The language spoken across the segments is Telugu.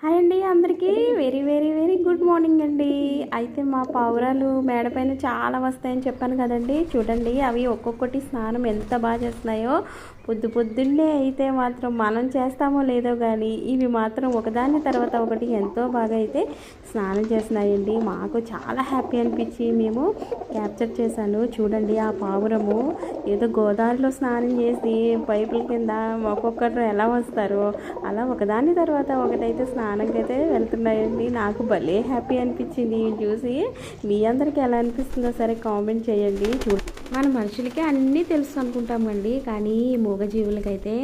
హాయ్ అండి అందరికీ very very very good morning అండి. అయితే మా పావురాలు మేడ పైన చాలా వస్తాయని చెప్పాను కదండి. చూడండి అవి ఒక్కొక్కటి స్నానం ఎంత బాగా చేస్తున్నాయో. పొద్దున్నే అయితే మాత్రం మనం చేస్తామో లేదో కానీ ఇవి మాత్రం ఒకదాని తర్వాత ఒకటి ఎంతో బాగా అయితే స్నానం చేస్తున్నాయండి. మాకు చాలా హ్యాపీ అనిపించి మేము క్యాప్చర్ చేశాను. చూడండి ఆ పావురము ఏదో గోదావరిలో స్నానం చేసి పైపుల కింద ఒక్కొక్కరు ఎలా వస్తారో అలా ఒకదాని తర్వాత ఒకటైతే స్నానంకి అయితే వెళ్తున్నాయండి. నాకు భలే హ్యాపీ అనిపించింది చూసి. మీ అందరికీ ఎలా అనిపిస్తుందో సరే కామెంట్ చేయండి. మన మనుషులకి అన్నీ తెలుసు అనుకుంటామండి, కానీ మూగజీవులకైతే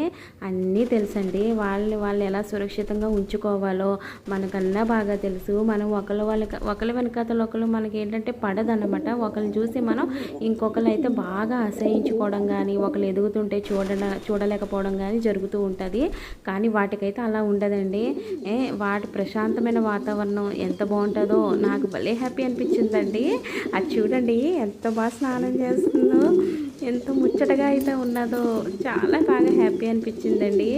అన్నీ తెలుసండి. వాళ్ళు ఎలా సురక్షితంగా ఉంచుకోవాలో మనకన్నా బాగా తెలుసు. మనం ఒకరి వెనకాతలు ఒకరు మనకి ఏంటంటే పడదన్నమాట. ఒకరిని చూసి మనం ఇంకొకరు అయితే బాగా అసహించుకోవడం కానీ ఒకరు ఎదుగుతుంటే చూడలేకపోవడం కానీ జరుగుతూ ఉంటుంది. కానీ వాటికైతే అలా ఉండదండి. వాటి ప్రశాంతమైన వాతావరణం ఎంత బాగుంటుందో నాకు భలే హ్యాపీ అనిపించిందండి. అది చూడండి ఎంత బాగా స్నానం చేస్తుందో, ఎంత ముచ్చటగా అయితే ఉన్నదో, చాలా బాగా హ్యాపీ అనిపించిందండి.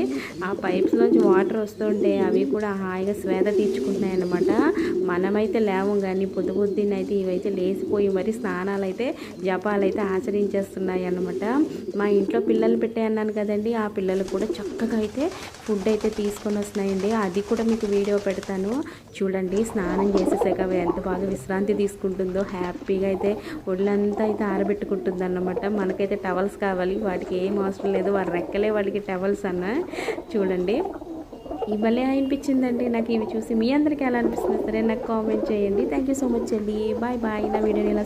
ఆ పైప్స్లోంచి వాటర్ వస్తుంటే అవి కూడా హాయిగా స్వేద తీర్చుకుంటున్నాయి అన్నమాట. మనమైతే లేవం కానీ పొద్దునైతే ఇవైతే లేచిపోయి మరి స్నానాలు అయితే జపాలు అయితే ఆచరించేస్తున్నాయి అన్నమాట. మా ఇంట్లో పిల్లలు పెట్టే అన్నాను కదండి, ఆ పిల్లలు కూడా చక్కగా అయితే ఫుడ్ అయితే తీసుకొని వస్తున్నాయండి. అది కూడా మీకు వీడియో పెడతాను చూడండి. స్నానం చేసేసాక ఎంత బాగా విశ్రాంతి తీసుకుంటుందో, హ్యాపీగా అయితే ఒళ్ళంతా అయితే ఆరబెట్టుకుంటుంది అన్నమాట. మనకైతే టవల్స్ కావాలి, వాటికి ఏం అవసరం లేదు, వారి రెక్కలే వాటికి టవల్స్ అన్న. చూడండి ఈ భలే అనిపించిందండి నాకు ఇవి చూసి. మీ అందరికీ ఎలా అనిపిస్తుంది సరే నాకు కామెంట్ చేయండి. థ్యాంక్ యూ సో మచ్ అండి. Bye bye. నా వీడియోని ఇలా